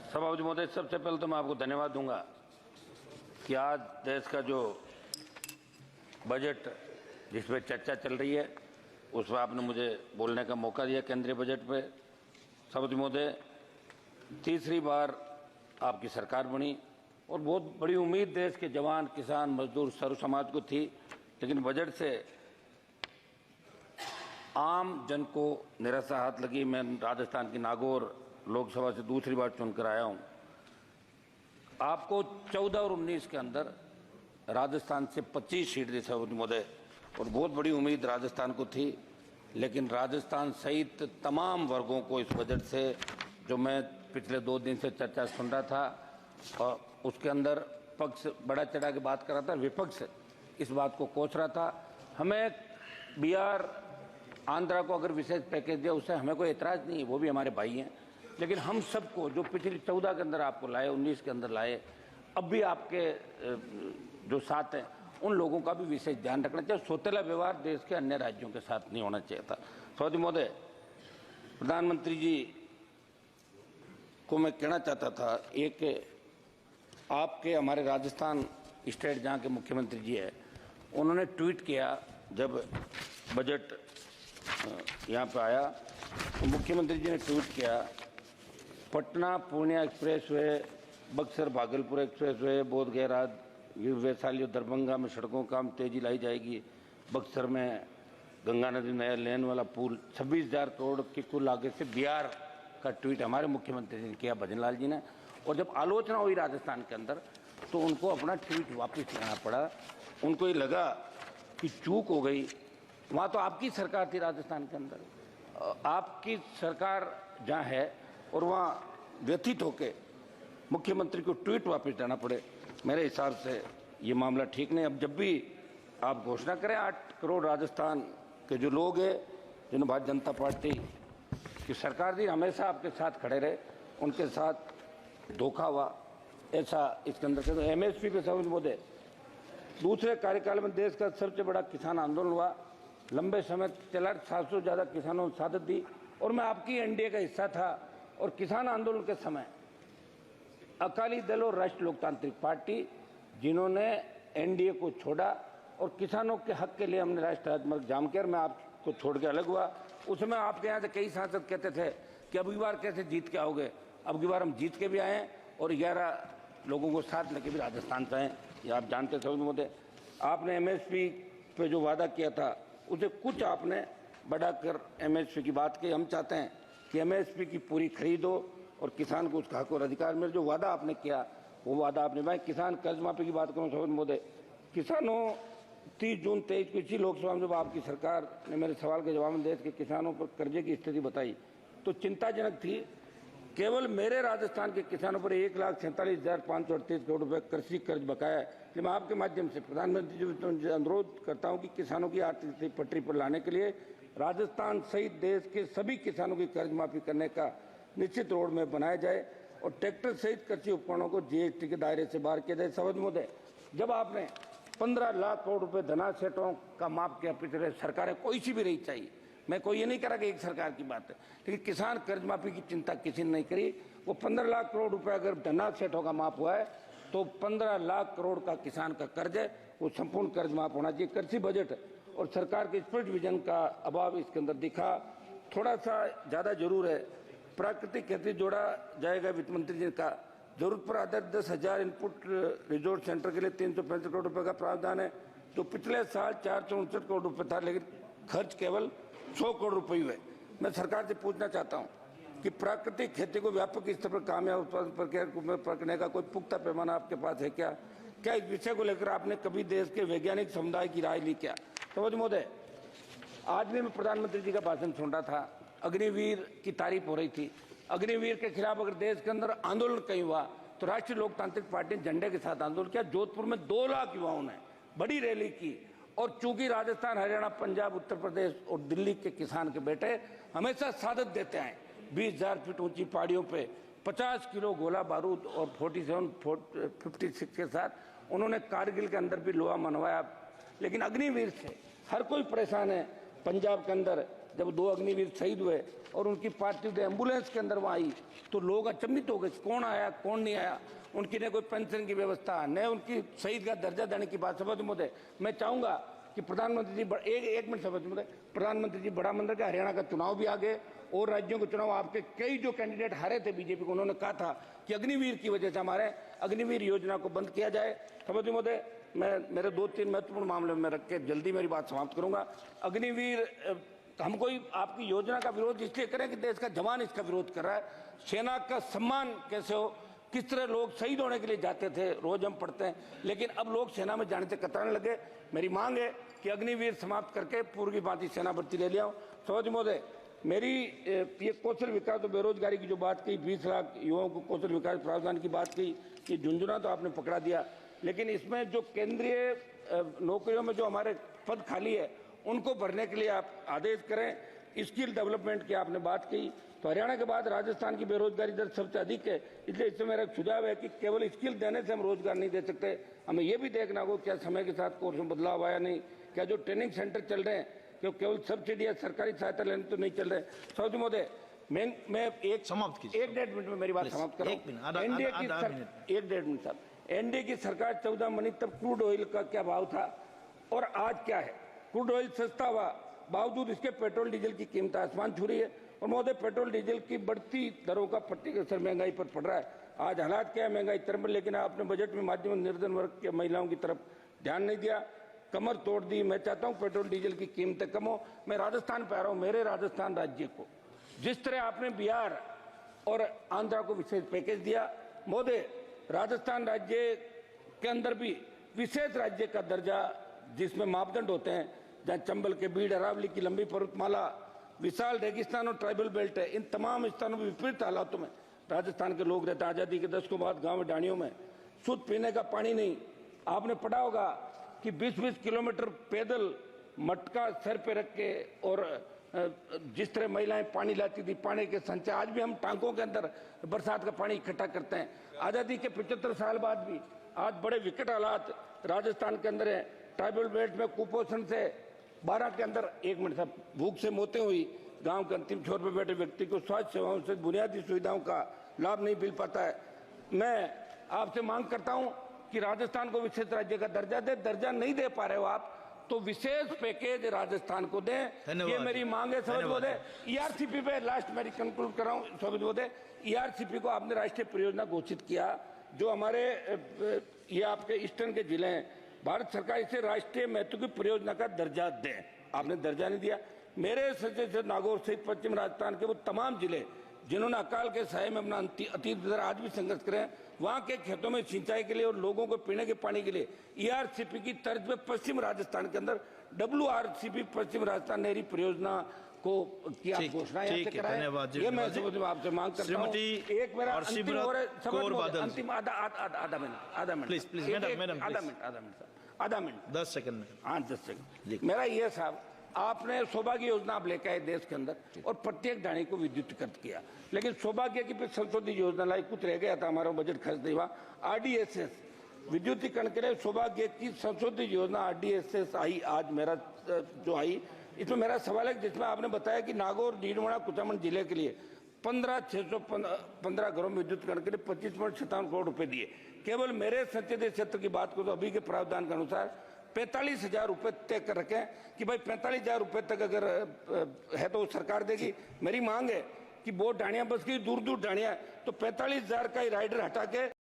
सभापति महोदय, सबसे पहले तो मैं आपको धन्यवाद दूंगा कि आज देश का जो बजट जिस पर चर्चा चल रही है उस पर आपने मुझे बोलने का मौका दिया। केंद्रीय बजट पे सभापति महोदय, तीसरी बार आपकी सरकार बनी और बहुत बड़ी उम्मीद देश के जवान, किसान, मजदूर, सर्व समाज को थी, लेकिन बजट से आम जन को निराशा हाथ लगी। मैं राजस्थान की नागौर लोकसभा से दूसरी बार चुनकर आया हूं। आपको 14 और 19 के अंदर राजस्थान से 25 सीट दी सभापति महोदय और बहुत बड़ी उम्मीद राजस्थान को थी, लेकिन राजस्थान सहित तमाम वर्गों को इस बजट से, जो मैं पिछले 2 दिन से चर्चा सुन रहा था और उसके अंदर पक्ष बड़ा चढ़ा के बात कर रहा था, विपक्ष इस बात को कोस रहा था। हमें बिहार, आंध्रा को अगर विशेष पैकेज दिया उससे हमें कोई एतराज़ नहीं है, वो भी हमारे भाई हैं, लेकिन हम सबको जो पिछली 14 के अंदर आपको लाए, 19 के अंदर लाए, अब भी आपके जो साथ हैं उन लोगों का भी विशेष ध्यान रखना चाहिए। सौतेला व्यवहार देश के अन्य राज्यों के साथ नहीं होना चाहिए था। सभापति महोदय, प्रधानमंत्री जी को मैं कहना चाहता था, एक आपके हमारे राजस्थान स्टेट जहाँ के मुख्यमंत्री जी है, उन्होंने ट्वीट किया जब बजट यहाँ पे आया तो मुख्यमंत्री जी ने ट्वीट किया, Patna Purnia expressway, Buxar Bhagalpur expressway, Bodhgaya Vaishali और दरभंगा में सड़कों का काम तेजी लाई जाएगी। बक्सर में गंगा नदी नया लेन वाला पुल 26,000 करोड़ की कुल लागत से बिहार का ट्वीट हमारे मुख्यमंत्री जी ने किया, भजन लाल जी ने। और जब आलोचना हुई राजस्थान के अंदर तो उनको अपना ट्वीट वापस लेना पड़ा। उनको ये लगा कि चूक हो गई। वहाँ तो आपकी सरकार थी राजस्थान के अंदर, आपकी सरकार जहाँ है और वहाँ व्यथित होके मुख्यमंत्री को ट्वीट वापस लेना पड़े, मेरे हिसाब से ये मामला ठीक नहीं। अब जब भी आप घोषणा करें 8 करोड़ राजस्थान के जो लोग हैं जिन्होंने भारतीय जनता पार्टी की सरकार दी, हमेशा आपके साथ खड़े रहे, उनके साथ धोखा हुआ, ऐसा इसके अंदर से। तो MSP पे सभापति महोदय, दूसरे कार्यकाल में देश का सबसे बड़ा किसान आंदोलन हुआ, लंबे समय चला, 700 से ज़्यादा किसानों ने शहादत दी और मैं आपकी NDA का हिस्सा था। और किसान आंदोलन के समय अकाली दल और राष्ट्रीय लोकतांत्रिक पार्टी, जिन्होंने NDA को छोड़ा और किसानों के हक के लिए हमने राष्ट्रीय राजमार्ग जाम किया, मैं आपको छोड़ के अलग हुआ। उसमें आपके यहाँ से कई सांसद कहते थे कि अब की बार कैसे जीत के आओगे, अब की बार हम जीत के भी आए और 11 लोगों को साथ लेके भी राजस्थान से आए, ये आप जानते सभापति महोदय। आपने MSP पे जो वादा किया था उसे कुछ आपने बढ़ाकर MSP की बात की। हम चाहते हैं कि MSP की पूरी खरीद हो और किसान को उसका हक और अधिकार मिले। जो वादा आपने किया वो वादा आपने निभाया। किसान कर्ज माफी की बात करूँ सभापति महोदय, किसानों 30 जून 23 को इसी लोकसभा में जब आपकी सरकार ने मेरे सवाल के जवाब में देश के किसानों पर कर्जे की स्थिति बताई तो चिंताजनक थी। केवल मेरे राजस्थान के किसानों पर 1,47,538 करोड़ रुपए कृषि कर्ज बकाया है। कि मैं आपके माध्यम से प्रधानमंत्री जी से अनुरोध करता हूं कि किसानों की आर्थिक स्थिति पटरी पर लाने के लिए राजस्थान सहित देश के सभी किसानों की कर्ज माफी करने का निश्चित रोड मैप बनाया जाए और ट्रैक्टर सहित कृषि उपकरणों को GST के दायरे से बाहर किया जाए। सभापति महोदय, जब आपने 15 लाख करोड़ रुपए धनासेठों का माफ किया, पिछले सरकारें कोई सी भी रही चाहिए, मैं कोई ये नहीं कह रहा कि एक सरकार की बात है, लेकिन किसान कर्ज माफी की चिंता किसी ने नहीं करी। वो 15 लाख करोड़ रुपए अगर धनासेठों का माफ हुआ है तो 15 लाख करोड़ का किसान का कर्ज है, वो संपूर्ण कर्ज माफ होना चाहिए। कृषि बजट और सरकार के स्पष्ट विजन का अभाव इसके अंदर दिखा। थोड़ा सा ज़्यादा जरूर है, प्राकृतिक खेती जोड़ा जाएगा, वित्त मंत्री जी का। जरूरत पर आधारित 10,000 इनपुट रिसोर्स सेंटर के लिए 365 करोड़ रुपए का प्रावधान है, तो पिछले साल 469 करोड़ रुपए था, लेकिन खर्च केवल 100 करोड़ रुपए हुए। मैं सरकार से पूछना चाहता हूं कि प्राकृतिक खेती को व्यापक स्तर पर कामयाब उत्पादन प्रक्रिया करने का कोई पुख्ता पैमाना आपके पास है क्या? क्या इस विषय को लेकर आपने कभी देश के वैज्ञानिक समुदाय की राय ली क्या? सभापति महोदय, आज भी मैं प्रधानमंत्री जी का भाषण सुन रहा था, अग्निवीर की तारीफ हो रही थी। अग्निवीर के खिलाफ अगर देश के अंदर आंदोलन कहीं हुआ तो राष्ट्रीय लोकतांत्रिक पार्टी ने झंडे के साथ आंदोलन किया। जोधपुर में 2 लाख युवाओं ने बड़ी रैली की और चूंकि राजस्थान, हरियाणा, पंजाब, उत्तर प्रदेश और दिल्ली के किसान के बेटे हमेशा शहादत देते हैं 20,000 फीट ऊंची पहाड़ियों पे 50 किलो गोला बारूद और 56 के साथ उन्होंने कारगिल के अंदर भी लोहा मनवाया। लेकिन अग्निवीर से हर कोई परेशान है। पंजाब के अंदर जब 2 अग्निवीर शहीद हुए और उनकी पार्थिव एम्बुलेंस के अंदर वहाँ आई तो लोग अचंभित हो गए, कौन आया कौन नहीं आया। उनकी न कोई पेंशन की व्यवस्था, न उनकी शहीद का दर्जा देने की बात। सभापति महोदय, मैं चाहूंगा कि प्रधानमंत्री जी एक मिनट सभापति महोदय, प्रधानमंत्री जी बड़ा मंदिर का हरियाणा का चुनाव भी आ गए और राज्यों के चुनाव आपके कई जो कैंडिडेट हारे थे बीजेपी को, उन्होंने कहा था कि अग्निवीर की वजह से हमारे अग्निवीर योजना को बंद किया जाए। सभापति महोदय, मैं मेरे 2-3 महत्वपूर्ण मामले में रख के जल्दी मेरी बात समाप्त करूंगा। अग्निवीर हम कोई आपकी योजना का विरोध इसलिए करें कि देश का जवान इसका विरोध कर रहा है। सेना का सम्मान कैसे हो, किस तरह लोग शहीद होने के लिए जाते थे, रोज हम पढ़ते हैं, लेकिन अब लोग सेना में जाने से कतराने लगे। मेरी मांग है कि अग्निवीर समाप्त करके पूर्व की भांति सेना भर्ती ले लिया। सभापति महोदय, मेरी ये कौशल विकास और बेरोजगारी की जो बात की, 20 लाख युवाओं को कौशल विकास प्रावधान की बात की, ये झुंझुना तो आपने पकड़ा दिया, लेकिन इसमें जो केंद्रीय नौकरियों में जो हमारे पद खाली है उनको भरने के लिए आप आदेश करें। स्किल डेवलपमेंट की आपने बात की, तो हरियाणा के बाद राजस्थान की बेरोजगारी दर सबसे अधिक है, इसलिए इससे मेरा सुझाव है कि केवल स्किल देने से हम रोजगार नहीं दे सकते, हमें ये भी देखना होगा क्या समय के साथ कोर्स में बदलाव आया नहीं, क्या जो ट्रेनिंग सेंटर चल रहे हैं क्यों केवल सब्सिडी या सरकारी सहायता लेने तो नहीं चल रहे। सभापति महोदय, मैं एक समाप्त कीजिए, 1-1.5 मिनट में मेरी बात समाप्त करूं। एनडीए की 1-1.5 मिनट साहब, एनडीए की सरकार 14 महीने तब क्रूड ऑयल का क्या भाव था और आज क्या है। क्रूड ऑयल सस्ता हुआ, बावजूद इसके पेट्रोल डीजल की कीमत आसमान छू रही है। और महोदय, पेट्रोल डीजल की बढ़ती दरों का प्रत्यक्ष असर महंगाई पर पड़ रहा है। आज हालात क्या है महंगाई तरफ, लेकिन आपने बजट में माध्यम निर्धन वर्ग के महिलाओं की तरफ ध्यान नहीं दिया, कमर तोड़ दी। मैं चाहता हूं पेट्रोल डीजल की कीमतें कम हो। मैं राजस्थान पे आ रहा हूं, मेरे राजस्थान राज्य को जिस तरह आपने बिहार और आंध्रा को विशेष पैकेज दिया, महोदय राजस्थान राज्य के अंदर भी विशेष राज्य का दर्जा, जिसमें मापदंड होते हैं, जहाँ चंबल के बीड़ अरावली की लंबी पर्वतमाला, विशाल रेगिस्तान और ट्राइबल बेल्ट है, इन तमाम स्थानों में विपरीत हालातों में राजस्थान के लोग रहते हैं। आजादी के दशकों बाद गांव में डाणियों में शुद्ध पीने का पानी नहीं। आपने पढ़ा होगा कि 20-20 किलोमीटर पैदल मटका सर पे रख के और जिस तरह महिलाएं पानी लाती थी, पानी के संचय, आज भी हम टांकों के अंदर बरसात का पानी इकट्ठा करते हैं। आजादी के 75 साल बाद भी आज बड़े विकट हालात राजस्थान के अंदर है। ट्राइबल बेल्ट में कुपोषण से 12 के अंदर 1 मिनट साहब, भूख से मौतें हुई। गांव के अंतिम छोर पर बैठे व्यक्ति को स्वास्थ्य सेवाओं से बुनियादी सुविधाओं का लाभ नहीं मिल पाता है। मैं आपसे मांग करता हूं कि राजस्थान को विशेष राज्य का दर्जा दे। दर्जा नहीं दे पा रहे हो आप, तो विशेष पैकेज राजस्थान को दें, ये मेरी मांग है। सभापति महोदय, ईआरसीपी पे लास्ट मेरी कंक्लूड कर रहा हूं। सभापति महोदय, ईआरसीपी को आपने राष्ट्रीय परियोजना घोषित किया, जो हमारे ये आपके ईस्टर्न के जिले हैं, भारत सरकार इसे राष्ट्रीय महत्व की परियोजना का दर्जा दें। आपने दर्जा नहीं दिया। मेरे सचिव नागौर सहित पश्चिम राजस्थान के वो तमाम जिले जिन्होंने अकाल के साये में अपना अतीत गुजरा, आज भी संघर्ष करें, वहां के खेतों में सिंचाई के लिए और लोगों को पीने के पानी के लिए ईआरसीपी की तर्ज पे पश्चिम राजस्थान के अंदर WRCP पश्चिम राजस्थान नहरी परियोजना को की आप घोषणा कराएं। ये मैं आपसे मांग करता हूँ। एक मेरा अंतिम आधा मिनट 10 सेकंड में। हाँ 10 सेकंड। मेरा ये साहब, आपने सौभाग्य योजना आप लेकर आए देश के अंदर और प्रत्येक ढाणी को विद्युतीकृत किया, लेकिन सौभाग्य की संशोधित योजना लाई, कुछ रह गया था हमारा बजट खर्च नहीं हुआ। RDSS विद्युतीकरण के लिए सौभाग्य की संशोधित योजना RDSS आई, आज मेरा जो आई, इसमें मेरा सवाल है जिसमें आपने बताया कि नागौर, डीडवाना, कुचामन जिले के लिए 15,615 घरों में विद्युतीकरण के लिए 25.57 करोड़ रुपए दिए। केवल मेरे संसदीय क्षेत्र की बात करो तो अभी के प्रावधान के अनुसार 45,000 रुपए तय कर रखे हैं कि भाई 45,000 रुपए तक अगर है तो सरकार देगी। मेरी मांग है कि वो ढाणियां बस की दूर दूर ढाणियां, तो 45,000 का ही राइडर हटा के